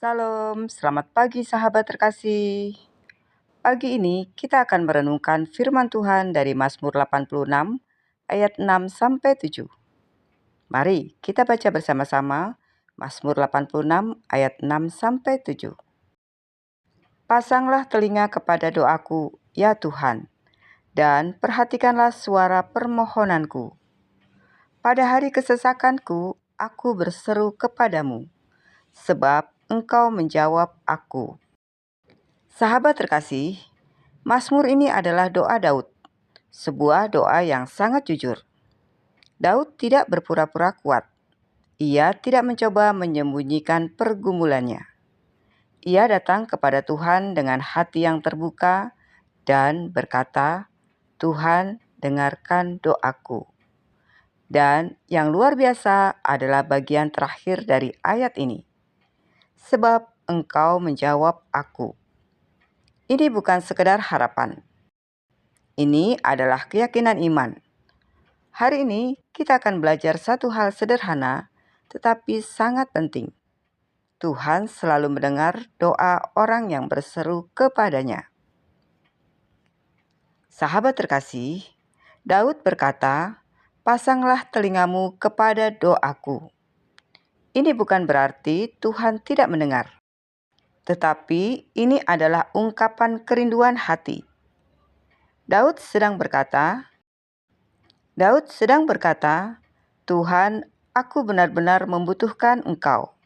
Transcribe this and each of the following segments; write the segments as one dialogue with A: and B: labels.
A: Salam, selamat pagi sahabat terkasih. Pagi ini kita akan merenungkan firman Tuhan dari Mazmur 86 ayat 6 sampai 7. Mari kita baca bersama-sama Mazmur 86 ayat 6 sampai 7. Pasanglah telinga kepada doaku, ya Tuhan, dan perhatikanlah suara permohonanku. Pada hari kesesakanku, aku berseru kepadamu, sebab Engkau menjawab aku. Sahabat terkasih, Mazmur ini adalah doa Daud, sebuah doa yang sangat jujur. Daud tidak berpura-pura kuat. Ia tidak mencoba menyembunyikan pergumulannya. Ia datang kepada Tuhan dengan hati yang terbuka dan berkata, "Tuhan, dengarkan doaku." Dan yang luar biasa adalah bagian terakhir dari ayat ini. Sebab Engkau menjawab aku. Ini bukan sekedar harapan. Ini adalah keyakinan iman. Hari ini kita akan belajar satu hal sederhana tetapi sangat penting. Tuhan selalu mendengar doa orang yang berseru kepadanya. Sahabat terkasih, Daud berkata, "Pasanglah telingamu kepada doaku." Ini bukan berarti Tuhan tidak mendengar. Tetapi ini adalah ungkapan kerinduan hati. Daud sedang berkata, "Tuhan, aku benar-benar membutuhkan Engkau."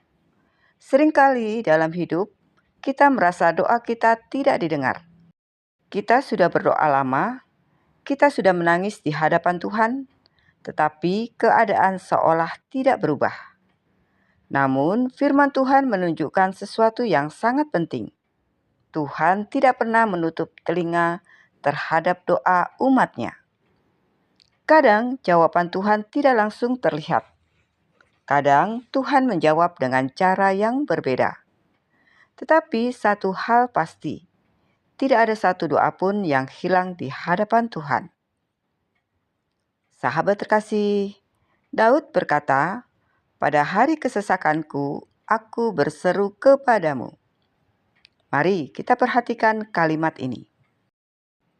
A: Seringkali dalam hidup, kita merasa doa kita tidak didengar. Kita sudah berdoa lama, kita sudah menangis di hadapan Tuhan, tetapi keadaan seolah tidak berubah. Namun, firman Tuhan menunjukkan sesuatu yang sangat penting. Tuhan tidak pernah menutup telinga terhadap doa umat-Nya. Kadang jawaban Tuhan tidak langsung terlihat. Kadang Tuhan menjawab dengan cara yang berbeda. Tetapi satu hal pasti, tidak ada satu doa pun yang hilang di hadapan Tuhan. Sahabat terkasih, Daud berkata, "Pada hari kesesakanku, aku berseru kepadamu." Mari kita perhatikan kalimat ini.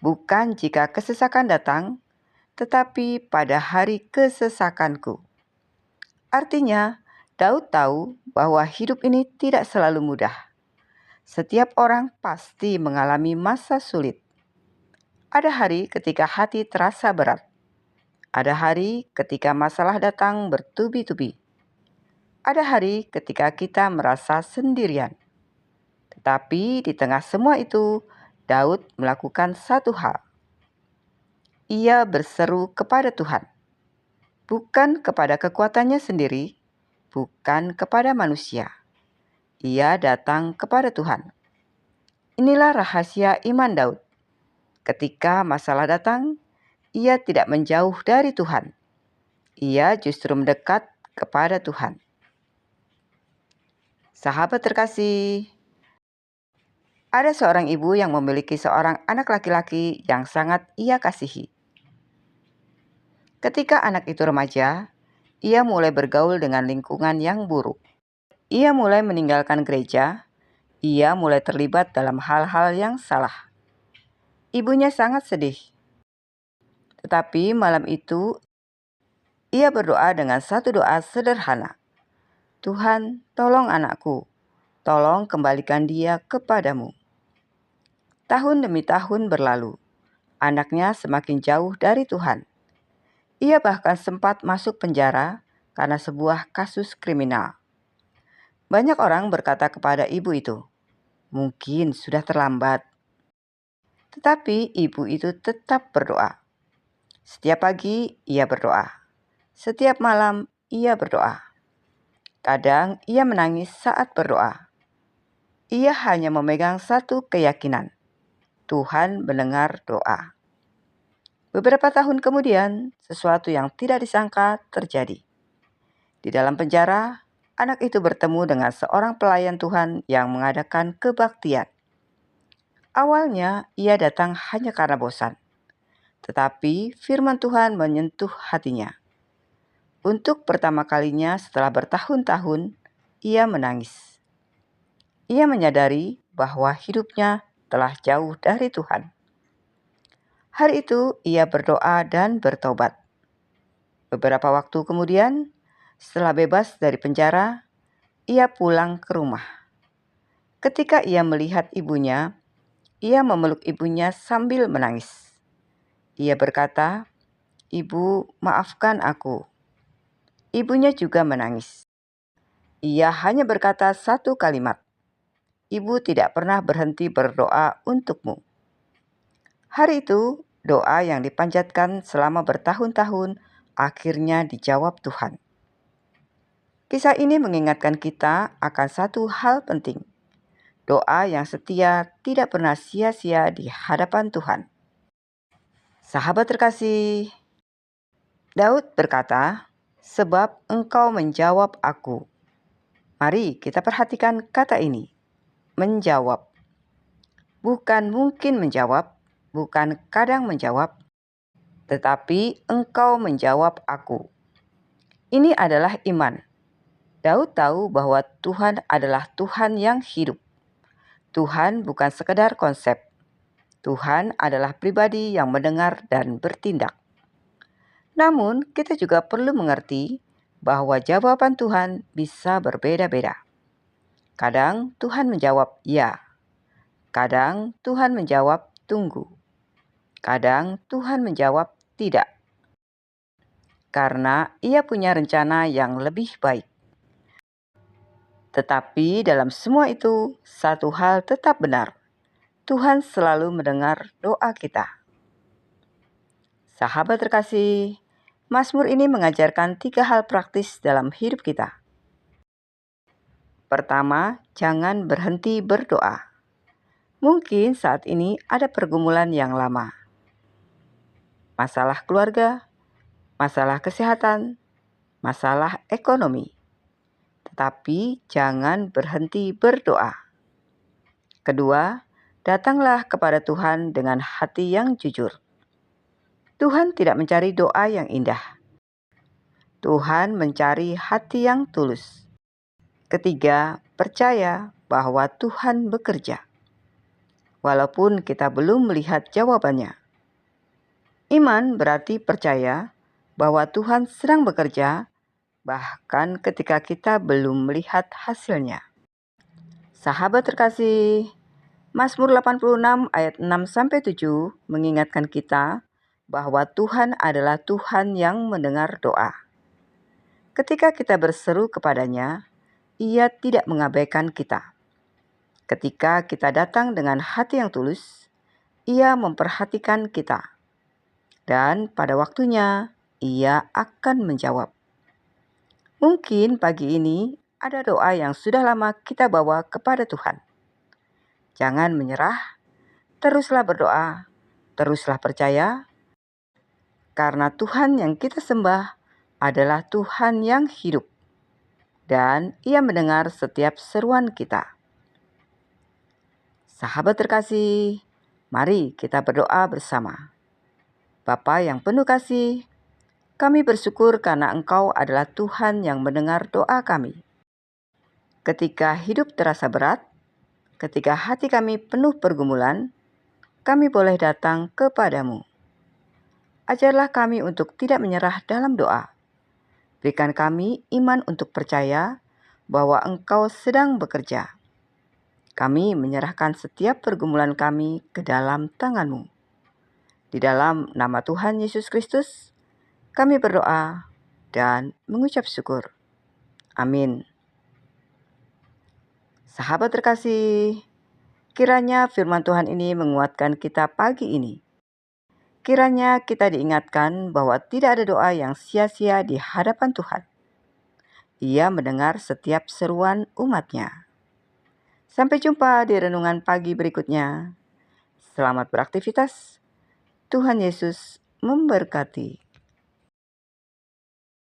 A: Bukan jika kesesakan datang, tetapi pada hari kesesakanku. Artinya, Daud tahu bahwa hidup ini tidak selalu mudah. Setiap orang pasti mengalami masa sulit. Ada hari ketika hati terasa berat. Ada hari ketika masalah datang bertubi-tubi. Ada hari ketika kita merasa sendirian. Tetapi di tengah semua itu, Daud melakukan satu hal. Ia berseru kepada Tuhan. Bukan kepada kekuatannya sendiri, bukan kepada manusia. Ia datang kepada Tuhan. Inilah rahasia iman Daud. Ketika masalah datang, ia tidak menjauh dari Tuhan. Ia justru mendekat kepada Tuhan. Sahabat terkasih, ada seorang ibu yang memiliki seorang anak laki-laki yang sangat ia kasihi. Ketika anak itu remaja, ia mulai bergaul dengan lingkungan yang buruk. Ia mulai meninggalkan gereja. Ia mulai terlibat dalam hal-hal yang salah. Ibunya sangat sedih. Tetapi malam itu, ia berdoa dengan satu doa sederhana. "Tuhan, tolong anakku. Tolong kembalikan dia kepadamu." Tahun demi tahun berlalu. Anaknya semakin jauh dari Tuhan. Ia bahkan sempat masuk penjara karena sebuah kasus kriminal. Banyak orang berkata kepada ibu itu, "Mungkin sudah terlambat." Tetapi ibu itu tetap berdoa. Setiap pagi ia berdoa. Setiap malam ia berdoa. Kadang ia menangis saat berdoa. Ia hanya memegang satu keyakinan. Tuhan mendengar doa. Beberapa tahun kemudian, sesuatu yang tidak disangka terjadi. Di dalam penjara, anak itu bertemu dengan seorang pelayan Tuhan yang mengadakan kebaktian. Awalnya, ia datang hanya karena bosan. Tetapi firman Tuhan menyentuh hatinya. Untuk pertama kalinya setelah bertahun-tahun, ia menangis. Ia menyadari bahwa hidupnya telah jauh dari Tuhan. Hari itu ia berdoa dan bertobat. Beberapa waktu kemudian, setelah bebas dari penjara, ia pulang ke rumah. Ketika ia melihat ibunya, ia memeluk ibunya sambil menangis. Ia berkata, "Ibu, maafkan aku." Ibunya juga menangis. Ia hanya berkata satu kalimat, "Ibu tidak pernah berhenti berdoa untukmu." Hari itu, doa yang dipanjatkan selama bertahun-tahun akhirnya dijawab Tuhan. Kisah ini mengingatkan kita akan satu hal penting. Doa yang setia tidak pernah sia-sia di hadapan Tuhan. Sahabat terkasih, Daud berkata, "Sebab Engkau menjawab aku." Mari kita perhatikan kata ini, menjawab. Bukan mungkin menjawab, bukan kadang menjawab, tetapi Engkau menjawab aku. Ini adalah iman. Daud tahu bahwa Tuhan adalah Tuhan yang hidup. Tuhan bukan sekedar konsep. Tuhan adalah pribadi yang mendengar dan bertindak. Namun, kita juga perlu mengerti bahwa jawaban Tuhan bisa berbeda-beda. Kadang Tuhan menjawab ya, kadang Tuhan menjawab tunggu, kadang Tuhan menjawab tidak, karena Ia punya rencana yang lebih baik. Tetapi dalam semua itu, satu hal tetap benar. Tuhan selalu mendengar doa kita. Sahabat terkasih, Mazmur ini mengajarkan 3 hal praktis dalam hidup kita. Pertama, jangan berhenti berdoa. Mungkin saat ini ada pergumulan yang lama. Masalah keluarga, masalah kesehatan, masalah ekonomi. Tetapi jangan berhenti berdoa. Kedua, datanglah kepada Tuhan dengan hati yang jujur. Tuhan tidak mencari doa yang indah. Tuhan mencari hati yang tulus. Ketiga, percaya bahwa Tuhan bekerja. Walaupun kita belum melihat jawabannya. Iman berarti percaya bahwa Tuhan sedang bekerja, bahkan ketika kita belum melihat hasilnya. Sahabat terkasih, Mazmur 86 ayat 6-7 mengingatkan kita bahwa Tuhan adalah Tuhan yang mendengar doa. Ketika kita berseru kepadanya, Ia tidak mengabaikan kita. Ketika kita datang dengan hati yang tulus, Ia memperhatikan kita. Dan pada waktunya, Ia akan menjawab. Mungkin pagi ini ada doa yang sudah lama kita bawa kepada Tuhan. Jangan menyerah, teruslah berdoa, teruslah percaya, karena Tuhan yang kita sembah adalah Tuhan yang hidup, dan Ia mendengar setiap seruan kita. Sahabat terkasih, mari kita berdoa bersama. Bapa yang penuh kasih, kami bersyukur karena Engkau adalah Tuhan yang mendengar doa kami. Ketika hidup terasa berat, ketika hati kami penuh pergumulan, kami boleh datang kepadamu. Ajarlah kami untuk tidak menyerah dalam doa. Berikan kami iman untuk percaya bahwa Engkau sedang bekerja. Kami menyerahkan setiap pergumulan kami ke dalam tangan-Mu. Di dalam nama Tuhan Yesus Kristus, kami berdoa dan mengucap syukur. Amin. Sahabat terkasih, kiranya firman Tuhan ini menguatkan kita pagi ini. Kiranya kita diingatkan bahwa tidak ada doa yang sia-sia di hadapan Tuhan. Ia mendengar setiap seruan umat-Nya. Sampai jumpa di renungan pagi berikutnya. Selamat beraktivitas. Tuhan Yesus memberkati.